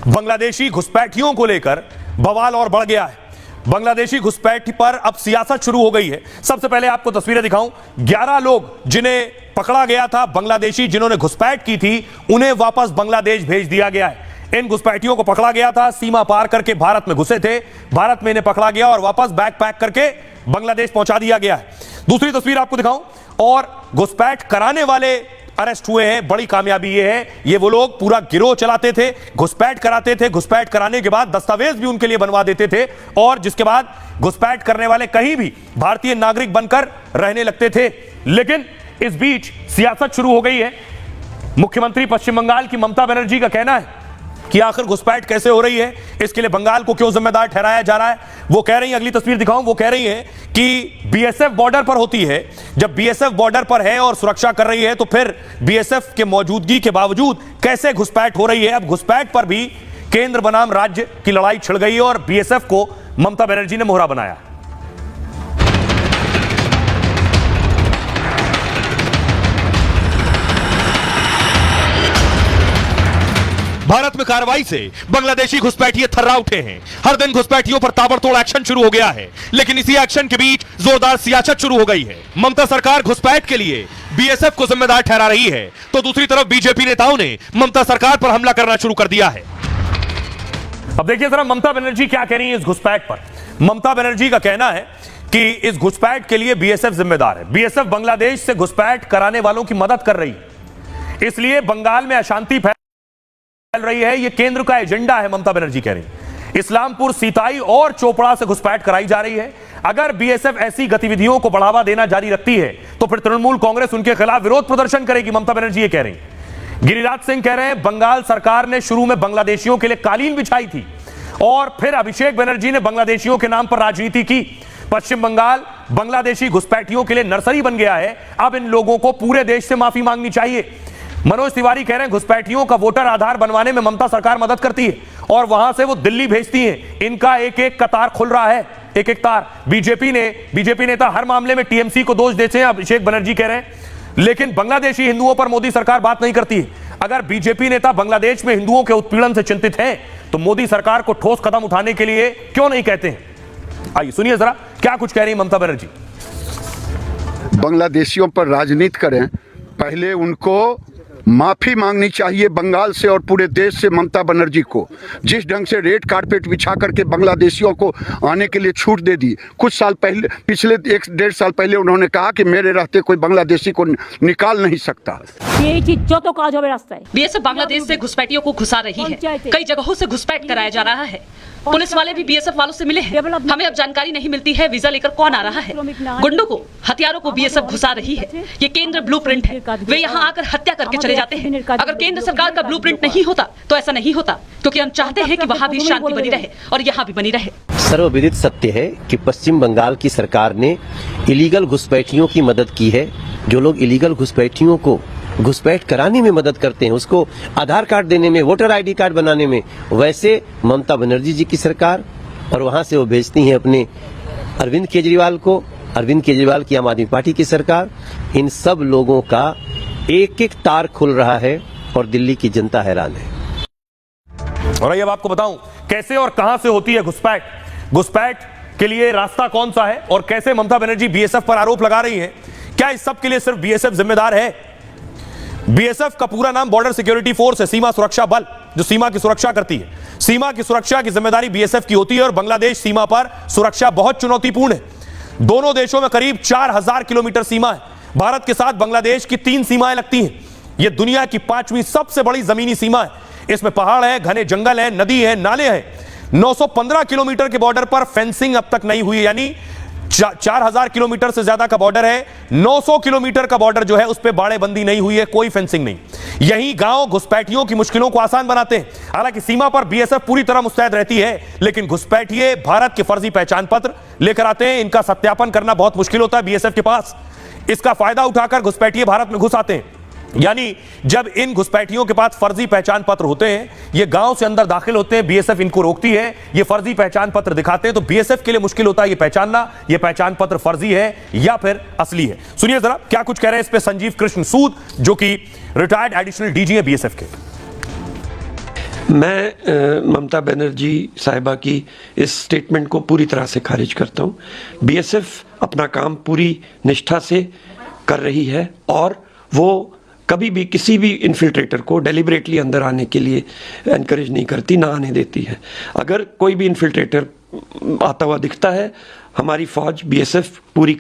बांग्लादेशी घुसपैठियों को लेकर बवाल और बढ़ गया है। बांग्लादेशी घुसपैठ पर अब सियासत शुरू हो गई है। सबसे पहले आपको तस्वीरें दिखाऊं। 11 लोग जिन्हें पकड़ा गया था, बांग्लादेशी जिन्होंने घुसपैठ की थी, उन्हें वापस बांग्लादेश भेज दिया गया है। इन घुसपैठियों को पकड़ा गया था, सीमा पार करके भारत में घुसे थे, भारत में इन्हें पकड़ा गया और वापस बैग पैक करके बांग्लादेश पहुंचा दिया गया है। दूसरी तस्वीर आपको दिखाऊं। और घुसपैठ कराने वाले अरेस्ट हुए हैं। बड़ी कामयाबी ये है, ये वो लोग पूरा गिरोह चलाते थे, घुसपैठ कराते थे, घुसपैठ कराने के बाद दस्तावेज भी उनके लिए बनवा देते थे और जिसके बाद घुसपैठ करने वाले कहीं भी भारतीय नागरिक बनकर रहने लगते थे। लेकिन इस बीच सियासत शुरू हो गई है। मुख्यमंत्री पश्चिम बंगाल की ममता बनर्जी का कहना है कि आखिर घुसपैठ कैसे हो रही है, इसके लिए बंगाल को क्यों जिम्मेदार ठहराया जा रहा है। वो कह रही है, अगली तस्वीर दिखाऊं, वो कह रही है कि बीएसएफ बॉर्डर पर होती है। जब बीएसएफ बॉर्डर पर है और सुरक्षा कर रही है तो फिर बीएसएफ के मौजूदगी के बावजूद कैसे घुसपैठ हो रही है। अब घुसपैठ पर भी केंद्र बनाम राज्य की लड़ाई छिड़ गई है और बीएसएफ को ममता बनर्जी ने मोहरा बनाया। भारत में कार्रवाई से बांग्लादेशी घुसपैठिए थर्रा उठे हैं। हर दिन घुसपैठियों पर ताबड़तोड़ एक्शन शुरू हो गया है, लेकिन इसी एक्शन के बीच जोरदार सियासत शुरू हो गई है। ममता सरकार घुसपैठ के लिए बीएसएफ को जिम्मेदार ठहरा रही है, तो दूसरी तरफ बीजेपी नेताओं ने ममता सरकार पर हमला करना शुरू कर दिया है। अब देखिए जरा ममता बनर्जी क्या कह रही है इस घुसपैठ पर। ममता बनर्जी का कहना है कि इस घुसपैठ के लिए बीएसएफ जिम्मेदार है। बीएसएफ बांग्लादेश से घुसपैठ कराने वालों की मदद कर रही है, इसलिए बंगाल में अशांति फैल रही है। यह केंद्र का एजेंडा है, ममता बनर्जी कह रही है। इस्लामपुर, सीताई और चोपड़ा से घुसपैठ कराई जा रही है। अगर बीएसएफ ऐसी गतिविधियों को बढ़ावा देना जारी रखती है तो फिर तृणमूल कांग्रेस उनके खिलाफ विरोध प्रदर्शन करेगी, ममता बनर्जी ये कह रही है। गिरिराज सिंह कह रहे हैं बंगाल सरकार ने शुरू में बांग्लादेशियों के लिए कालीन बिछाई थी और फिर अभिषेक बनर्जी ने बांग्लादेशियों के नाम पर राजनीति की। पश्चिम बंगाल बांग्लादेशी घुसपैठियों के लिए नर्सरी बन गया है। अब इन लोगों को पूरे देश से माफी मांगनी चाहिए। मनोज तिवारी कह रहे हैं घुसपैठियों का वोटर आधार बनवाने में ममता सरकार मदद करती है और वहां से वो दिल्ली भेजती है। इनका एक एक कतार खुल रहा है, एक एक तार। बीजेपी नेता हर मामले में टीएमसी को दोष देते हैं, अभिषेक बनर्जी कह रहे हैं, लेकिन बांग्लादेशी हिंदुओं पर मोदी सरकार बात नहीं करती है। अगर बीजेपी नेता बांग्लादेश में हिंदुओं के उत्पीड़न से चिंतित हैं तो मोदी सरकार को ठोस कदम उठाने के लिए क्यों नहीं कहते हैं। आइए सुनिए जरा क्या कुछ कह रही है ममता बनर्जी। बांग्लादेशियों पर राजनीति करें, पहले उनको माफी मांगनी चाहिए बंगाल से और पूरे देश से। ममता बनर्जी को जिस ढंग से रेड कारपेट बिछा करके बांग्लादेशियों को आने के लिए छूट दे दी। कुछ साल पहले, पिछले 1-1.5 साल पहले उन्होंने कहा कि मेरे रहते कोई बांग्लादेशी को निकाल नहीं सकता। बीएसएफ बांग्लादेश से घुसपैठियों को घुसा रही है। कई जगहों से घुसपैठ कराया जा रहा है। पुलिस वाले भी बीएसएफ वालों से मिले हैं। हमें अब जानकारी नहीं मिलती है वीजा लेकर कौन आ रहा है। गुंडों को, हथियारों को बीएसएफ घुसा रही है। ये केंद्र ब्लूप्रिंट है। वे यहाँ आकर हत्या करके चले जाते हैं। अगर केंद्र सरकार का ब्लूप्रिंट नहीं होता तो ऐसा नहीं होता, क्योंकि हम चाहते हैं कि वहाँ भी शांति बनी रहे और यहाँ भी बनी रहे। सर्वविदित सत्य है कि पश्चिम बंगाल की सरकार ने इलीगल घुसपैठियों की मदद की है। जो लोग इलीगल घुसपैठियों को घुसपैठ कराने में मदद करते हैं, उसको आधार कार्ड देने में, वोटर आईडी कार्ड बनाने में, वैसे ममता बनर्जी जी की सरकार, और वहां से वो भेजती हैं अपने अरविंद केजरीवाल को, अरविंद केजरीवाल की आम आदमी पार्टी की सरकार। इन सब लोगों का एक एक तार खुल रहा है और दिल्ली की जनता हैरान है। और अब आपको बताऊं कैसे और कहां से होती है घुसपैठ। घुसपैठ के लिए रास्ता कौन सा है और कैसे ममता बनर्जी बीएसएफ पर आरोप लगा रही है। क्या इस सब के लिए सिर्फ बीएसएफ जिम्मेदार है? बीएसएफ का पूरा नाम बॉर्डर सिक्योरिटी फोर्स है, सीमा सुरक्षा बल, जो सीमा की सुरक्षा करती है। सीमा की सुरक्षा की जिम्मेदारी बीएसएफ की होती है और बांग्लादेश सीमा पर सुरक्षा बहुत चुनौतीपूर्ण है। दोनों देशों में करीब 4000 किलोमीटर सीमा है। भारत के साथ बांग्लादेश की 3 सीमाएं लगती हैं। यह दुनिया की 5वीं सबसे बड़ी जमीनी सीमा है। इसमें पहाड़ है, घने जंगल है, नदी है, नाले हैं। 915 किलोमीटर के बॉर्डर पर फेंसिंग अब तक नहीं हुई, यानी 4000 किलोमीटर से ज्यादा का बॉर्डर है। 900 किलोमीटर का बॉर्डर जो है उस पर बाड़ेबंदी नहीं हुई है, कोई फेंसिंग नहीं। यही गांव घुसपैठियों की मुश्किलों को आसान बनाते हैं। हालांकि सीमा पर बीएसएफ पूरी तरह मुस्तैद रहती है, लेकिन घुसपैठिए भारत के फर्जी पहचान पत्र लेकर आते हैं। इनका सत्यापन करना बहुत मुश्किल होता है बीएसएफ के पास। इसका फायदा उठाकर घुसपैठिए भारत में घुस आते हैं। यानी जब इन घुसपैठियों के पास फर्जी पहचान पत्र होते हैं, ये गांव से अंदर दाखिल होते हैं, बीएसएफ इनको रोकती है, ये फर्जी पहचान पत्र दिखाते हैं, तो बीएसएफ के लिए मुश्किल होता है ये पहचानना ये पहचान पत्र फर्जी है या फिर असली है। सुनिए जरा क्या कुछ कह रहे हैं इस पे संजीव कृष्ण सूद, जो कि रिटायर्ड एडिशनल डीजी है बीएसएफ के। मैं ममता बनर्जी साहिबा की इस स्टेटमेंट को पूरी तरह से खारिज करता हूँ। बीएसएफ अपना काम पूरी निष्ठा से कर रही है और वो कभी भी किसी भी इन्फिल्ट्रेटर को डेलिबरेटली अंदर आने के लिए एनकरेज नहीं करती, ना आने देती है। अगर कोई भी इन्फिल्ट्रेटर आता हुआ दिखता है, हमारी फौज बीएसएफ पूरी